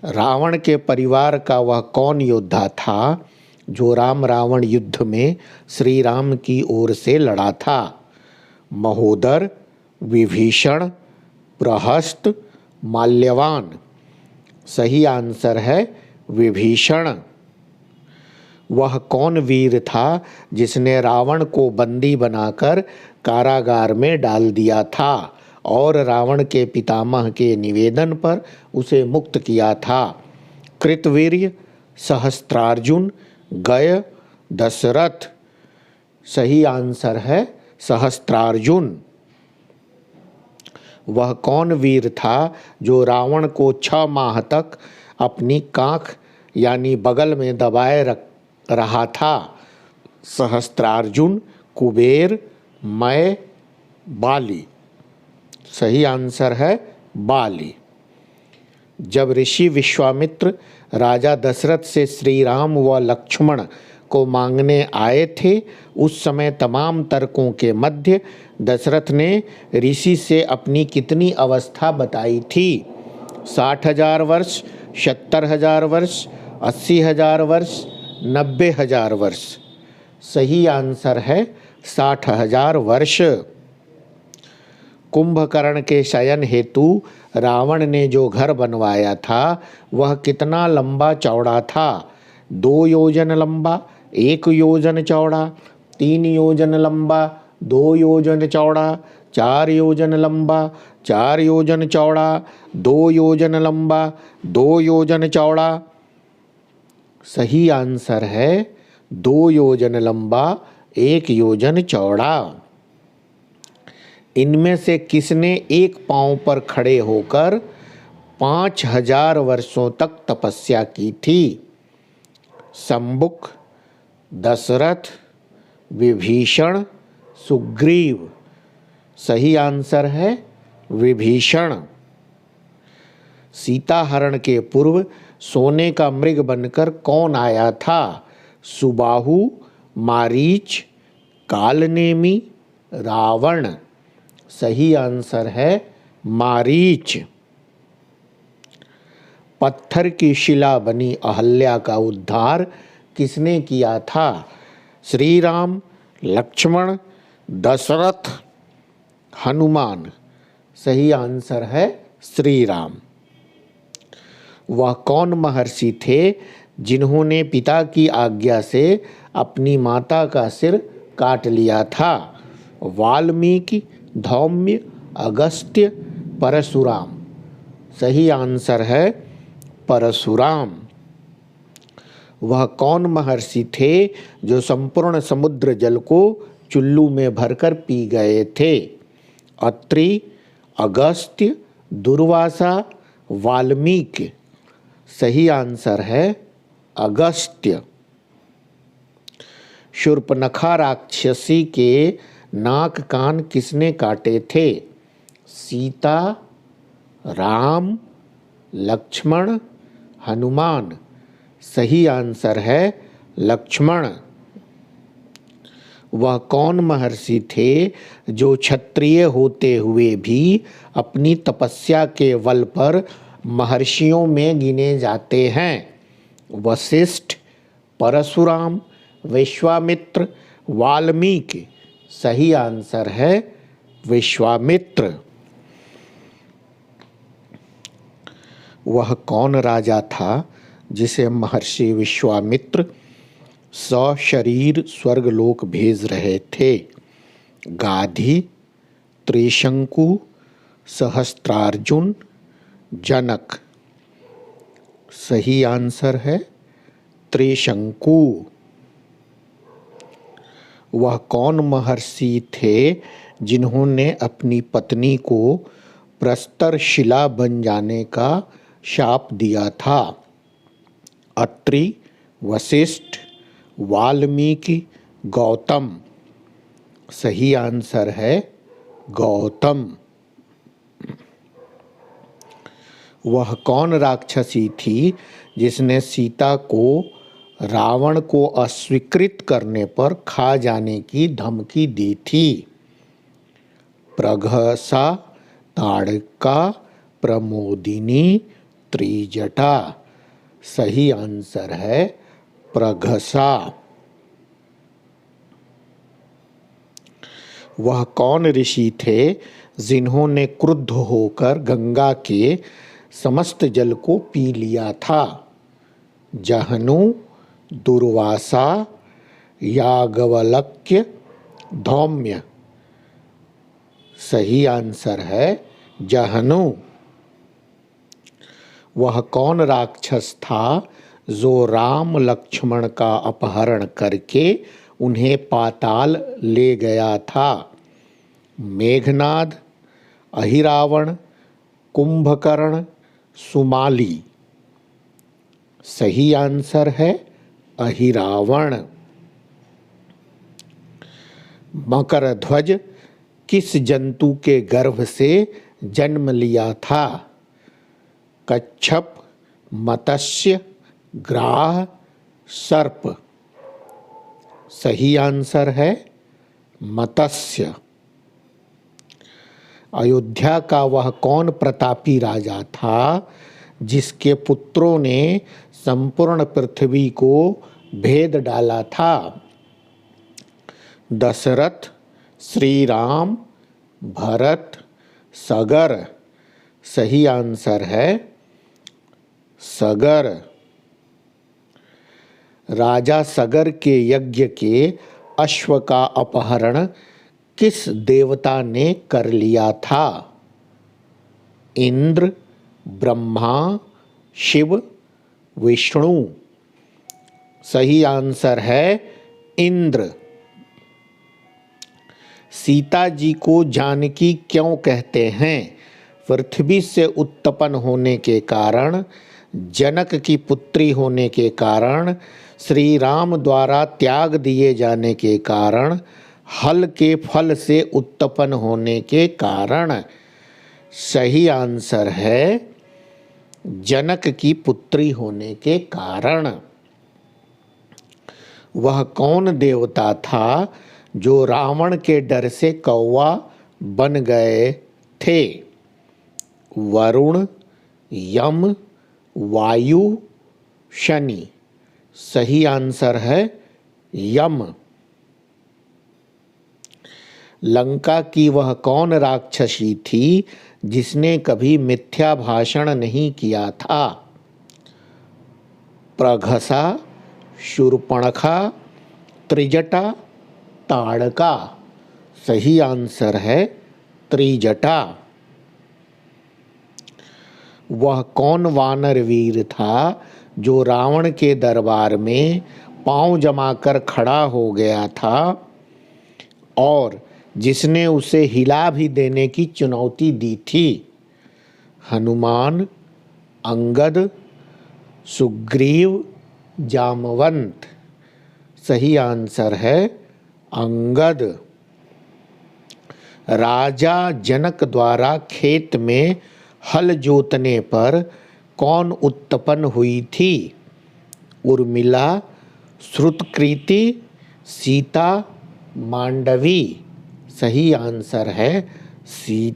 रावण के परिवार का वह कौन योद्धा था जो राम रावण युद्ध में श्री राम की ओर से लड़ा था? महोदर, विभीषण, प्रहस्त, माल्यवान। सही आंसर है विभीषण। वह कौन वीर था जिसने रावण को बंदी बनाकर कारागार में डाल दिया था और रावण के पितामह के निवेदन पर उसे मुक्त किया था? कृतवीर्य, सहस्त्रार्जुन, गय, दशरथ। सही आंसर है सहस्त्रार्जुन। वह कौन वीर था जो रावण को 6 माह तक अपनी कांख यानी बगल में दबाए रहा था? सहस्त्रार्जुन, कुबेर, मय, बाली। सही आंसर है बाली। जब ऋषि विश्वामित्र राजा दशरथ से श्री राम व लक्ष्मण को मांगने आए थे, उस समय तमाम तर्कों के मध्य दशरथ ने ऋषि से अपनी कितनी अवस्था बताई थी? 60,000 वर्ष, 70,000 वर्ष, 80,000 वर्ष, 90,000 वर्ष। सही आंसर है 60,000 वर्ष। कुंभकर्ण के शयन हेतु रावण ने जो घर बनवाया था वह कितना लंबा चौड़ा था? 2 योजन लंबा, 1 योजन चौड़ा, 3 योजन लंबा, 2 योजन चौड़ा, 4 योजन लंबा, 4 योजन चौड़ा, 2 योजन लंबा, 2 योजन चौड़ा। सही आंसर है 2 योजन लंबा, 1 योजन चौड़ा। इनमें से किसने एक पांव पर खड़े होकर 5,000 वर्षों तक तपस्या की थी? शंबुक, दशरथ, विभीषण, सुग्रीव। सही आंसर है विभीषण। सीता हरण के पूर्व सोने का मृग बनकर कौन आया था? सुबाहु, मारीच, कालनेमी, रावण। सही आंसर है मारीच। पत्थर की शिला बनी अहल्या का उद्धार किसने किया था? श्री राम, लक्ष्मण, दशरथ, हनुमान। सही आंसर है श्री राम। वह कौन महर्षि थे जिन्होंने पिता की आज्ञा से अपनी माता का सिर काट लिया था? वाल्मीकि, धौम्य, अगस्त्य, परशुराम। सही आंसर है परशुराम। वह कौन महर्षि थे जो संपूर्ण समुद्र जल को चुल्लू में भरकर पी गए थे? अत्रि, अगस्त्य, दुर्वासा, वाल्मीकि। सही आंसर है अगस्त्य। शूर्पणखा राक्षसी के नाक कान किसने काटे थे? सीता, राम, लक्ष्मण, हनुमान। सही आंसर है लक्ष्मण। वह कौन महर्षि थे जो क्षत्रिय होते हुए भी अपनी तपस्या के बल पर महर्षियों में गिने जाते हैं? वशिष्ठ, परशुराम, विश्वामित्र, वाल्मीकि। सही आंसर है विश्वामित्र। वह कौन राजा था जिसे महर्षि विश्वामित्र सशरीर स्वर्गलोक भेज रहे थे? गाधी, त्रिशंकु, सहस्त्रार्जुन, जनक। सही आंसर है त्रिशंकु। वह कौन महर्षि थे जिन्होंने अपनी पत्नी को प्रस्तर शिला बन जाने का शाप दिया था? अत्रि, वशिष्ठ, वाल्मीकि, गौतम। सही आंसर है गौतम। वह कौन राक्षसी थी जिसने सीता को रावण को अस्वीकृत करने पर खा जाने की धमकी दी थी? प्रघसा, ताड़का, प्रमोदिनी, त्रिजटा। सही आंसर है प्रघसा। वह कौन ऋषि थे जिन्होंने क्रुद्ध होकर गंगा के समस्त जल को पी लिया था? जहनु, दुर्वासा, याज्ञवल्क्य, धौम्य। सही आंसर है जहनु। वह कौन राक्षस था जो राम लक्ष्मण का अपहरण करके उन्हें पाताल ले गया था? मेघनाद, अहिरावण, कुंभकर्ण, सुमाली। सही आंसर है अहिरावण। मकरध्वज किस जंतु के गर्भ से जन्म लिया था? कच्छप, मत्स्य, ग्राह, सर्प। सही आंसर है मत्स्य। अयोध्या का वह कौन प्रतापी राजा था जिसके पुत्रों ने संपूर्ण पृथ्वी को भेद डाला था? दशरथ, श्री राम, भरत, सगर। सही आंसर है सगर। राजा सगर के यज्ञ के अश्व का अपहरण किस देवता ने कर लिया था? इंद्र, ब्रह्मा, शिव, विष्णु। सही आंसर है इंद्र। सीता जी को जानकी क्यों कहते हैं? पृथ्वी से उत्पन्न होने के कारण, जनक की पुत्री होने के कारण, श्री राम द्वारा त्याग दिए जाने के कारण, हल के फल से उत्पन्न होने के कारण। सही आंसर है जनक की पुत्री होने के कारण। वह कौन देवता था जो रावण के डर से कौवा बन गए थे? वरुण, यम, वायु, शनि। सही आंसर है यम। लंका की वह कौन राक्षसी थी जिसने कभी मिथ्या भाषण नहीं किया था? प्रघसा, शूर्पणखा, त्रिजटा, ताड़का। सही आंसर है त्रिजटा। वह कौन वानर वीर था जो रावण के दरबार में पांव जमाकर खड़ा हो गया था और जिसने उसे हिला भी देने की चुनौती दी थी? हनुमान, अंगद, सुग्रीव, जामवंत। सही आंसर है अंगद। राजा जनक द्वारा खेत में हल जोतने पर कौन उत्पन्न हुई थी? उर्मिला, श्रुतकृति, सीता, मांडवी। सही आंसर है सीता।